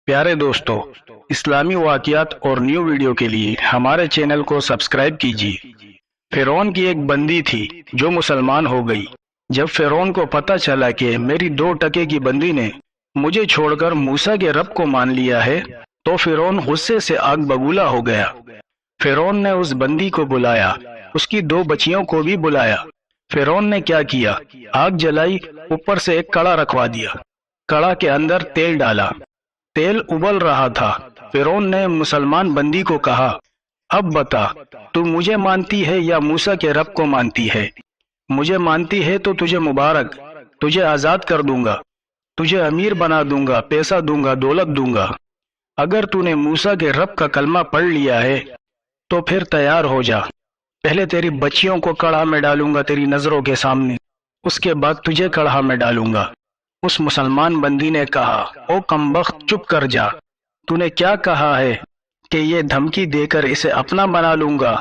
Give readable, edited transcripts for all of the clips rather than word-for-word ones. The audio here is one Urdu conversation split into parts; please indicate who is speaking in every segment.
Speaker 1: پیارے دوستو، اسلامی واقعات اور نیو ویڈیو کے لیے ہمارے چینل کو سبسکرائب کیجیے۔ فرعون کی ایک بندی تھی جو مسلمان ہو گئی۔ جب فرعون کو پتہ چلا کہ میری 2 ٹکے کی بندی نے مجھے چھوڑ کر موسیٰ کے رب کو مان لیا ہے تو فرعون غصے سے آگ بگولا ہو گیا۔ فرعون نے اس بندی کو بلایا، اس کی 2 بچیوں کو بھی بلایا۔ فرعون نے کیا کیا؟ آگ جلائی، اوپر سے ایک کڑا رکھوا دیا، کڑا کے اندر تیل ڈالا، تیل ابل رہا تھا۔ فرعون نے مسلمان بندی کو کہا، اب بتا، تو مجھے مانتی ہے یا موسیٰ کے رب کو مانتی ہے؟ مجھے مانتی ہے تو تجھے مبارک، تجھے آزاد کر دوں گا، تجھے امیر بنا دوں گا، پیسہ دوں گا، دولت دوں گا۔ اگر تو نے موسیٰ کے رب کا کلمہ پڑھ لیا ہے تو پھر تیار ہو جا، پہلے تیری بچیوں کو کڑھا میں ڈالوں گا تیری نظروں کے سامنے، اس کے بعد تجھے کڑھا میں ڈالوں گا۔ اس مسلمان بندی نے کہا، او کمبخت، چپ کر جا، تو نے کیا کہا ہے کہ یہ دھمکی دے کر اسے اپنا بنا لوں گا؟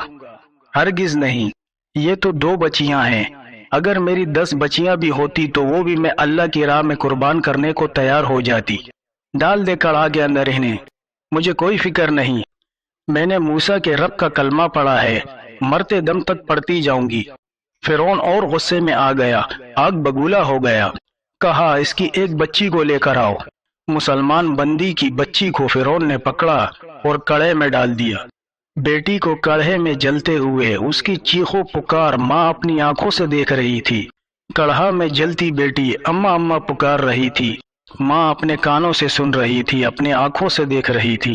Speaker 1: ہرگز نہیں، یہ تو 2 بچیاں ہیں، اگر میری 10 بچیاں بھی ہوتی تو وہ بھی میں اللہ کی راہ میں قربان کرنے کو تیار ہو جاتی۔ ڈال دے کڑھا کے اندر انہیں، مجھے کوئی فکر نہیں، میں نے موسیٰ کے رب کا کلمہ پڑھا ہے، مرتے دم تک پڑھتی جاؤں گی۔ فرعون اور غصے میں آ گیا، آگ بگولا ہو گیا، کہا اس کی ایک بچی کو لے کر آؤ۔ مسلمان بندی کی بچی کو فرعون نے پکڑا اور کڑھے میں ڈال دیا۔ بیٹی کو کڑھے میں جلتے ہوئے اس کی چیخو پکار ماں اپنی آنکھوں سے دیکھ رہی تھی۔ کڑھا میں جلتی بیٹی اماں اماں پکار رہی تھی، ماں اپنے کانوں سے سن رہی تھی، اپنے آنکھوں سے دیکھ رہی تھی۔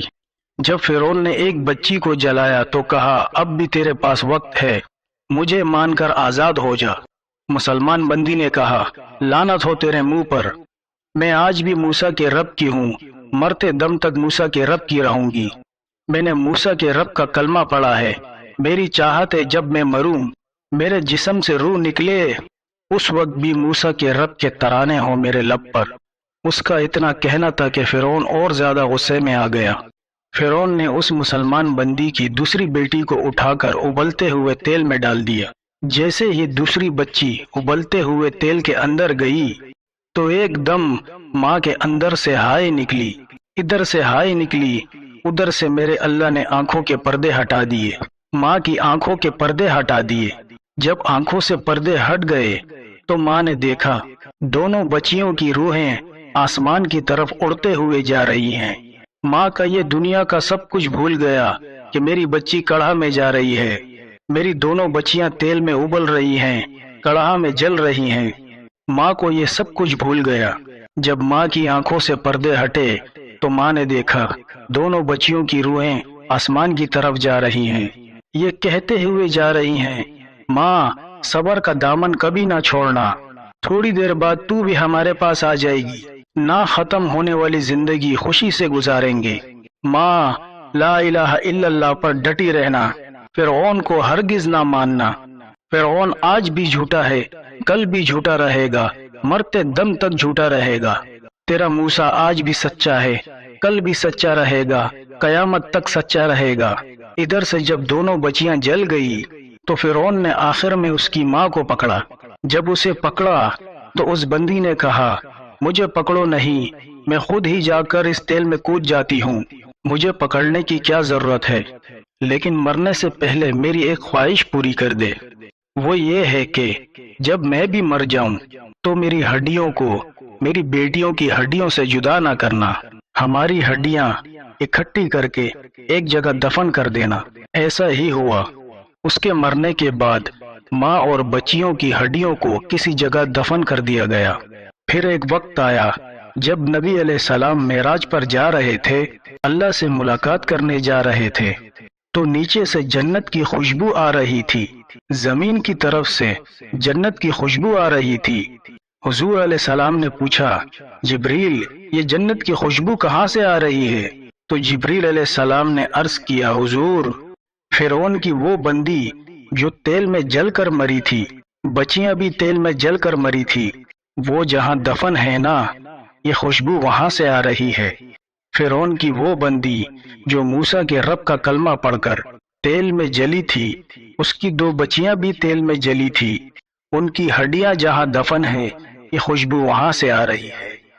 Speaker 1: جب فرعون نے ایک بچی کو جلایا تو کہا، اب بھی تیرے پاس وقت ہے، مجھے مان کر آزاد ہو جا۔ مسلمان بندی نے کہا، لعنت ہو تیرے منہ پر، میں آج بھی موسیٰ کے رب کی ہوں، مرتے دم تک موسیٰ کے رب کی رہوں گی۔ میں نے موسیٰ کے رب کا کلمہ پڑھا ہے، میری چاہت ہے جب میں مروں میرے جسم سے روح نکلے، اس وقت بھی موسیٰ کے رب کے ترانے ہوں میرے لب پر۔ اس کا اتنا کہنا تھا کہ فرعون اور زیادہ غصے میں آ گیا۔ فرعون نے اس مسلمان بندی کی دوسری بیٹی کو اٹھا کر ابلتے ہوئے تیل میں ڈال دیا۔ جیسے ہی دوسری بچی ابلتے ہوئے تیل کے اندر گئی تو ایک دم ماں کے اندر سے ہائے نکلی، ادھر سے ہائے نکلی، ادھر سے میرے اللہ نے آنکھوں کے پردے ہٹا دیے، ماں کی آنکھوں کے پردے ہٹا دیے۔ جب آنکھوں سے پردے ہٹ گئے تو ماں نے دیکھا دونوں بچیوں کی روحیں آسمان کی طرف اڑتے ہوئے جا رہی ہیں۔ ماں کا یہ دنیا کا سب کچھ بھول گیا کہ میری بچی کڑھا میں جا رہی ہے، میری دونوں بچیاں تیل میں ابل رہی ہیں، کڑھا میں جل رہی ہیں۔ ماں کو یہ سب کچھ بھول گیا۔ جب ماں کی آنکھوں سے پردے ہٹے تو ماں نے دیکھا دونوں بچیوں کی روحیں آسمان کی طرف جا رہی ہیں۔ یہ کہتے ہوئے جا رہی ہیں، ماں صبر کا دامن کبھی نہ چھوڑنا، تھوڑی دیر بعد تو بھی ہمارے پاس آ جائے گی، نہ ختم ہونے والی زندگی خوشی سے گزاریں گے۔ ماں لا الہ الا اللہ پر ڈٹی رہنا، فرعون کو ہرگز نہ ماننا۔ فرعون آج بھی جھوٹا ہے، کل بھی جھوٹا رہے گا، مرتے دم تک جھوٹا رہے گا۔ تیرا موسیٰ آج بھی سچا ہے، کل بھی سچا رہے گا، قیامت تک سچا رہے گا۔ ادھر سے جب دونوں بچیاں جل گئی تو فرعون نے آخر میں اس کی ماں کو پکڑا۔ جب اسے پکڑا تو اس بندی نے کہا، مجھے پکڑو نہیں، میں خود ہی جا کر اس تیل میں کود جاتی ہوں، مجھے پکڑنے کی کیا ضرورت ہے، لیکن مرنے سے پہلے میری ایک خواہش پوری کر دے۔ وہ یہ ہے کہ جب میں بھی مر جاؤں تو میری ہڈیوں کو میری بیٹیوں کی ہڈیوں سے جدا نہ کرنا، ہماری ہڈیاں اکٹھی کر کے ایک جگہ دفن کر دینا۔ ایسا ہی ہوا۔ اس کے مرنے کے بعد ماں اور بچیوں کی ہڈیوں کو کسی جگہ دفن کر دیا گیا۔ پھر ایک وقت آیا جب نبی علیہ السلام معراج پر جا رہے تھے، اللہ سے ملاقات کرنے جا رہے تھے، تو نیچے سے جنت کی خوشبو آ رہی تھی، زمین کی طرف سے جنت کی خوشبو آ رہی تھی۔ حضور علیہ السلام نے پوچھا، جبریل، یہ جنت کی خوشبو کہاں سے آ رہی ہے؟ تو جبریل علیہ السلام نے عرض کیا، حضور، فرعون کی وہ بندی جو تیل میں جل کر مری تھی، بچیاں بھی تیل میں جل کر مری تھی، وہ جہاں دفن ہے نا، یہ خوشبو وہاں سے آ رہی ہے۔ فرعون کی وہ بندی جو موسیٰ کے رب کا کلمہ پڑھ کر تیل میں جلی تھی، اس کی 2 بچیاں بھی تیل میں جلی تھی، ان کی ہڈیاں جہاں دفن ہے، یہ خوشبو وہاں سے آ رہی ہے۔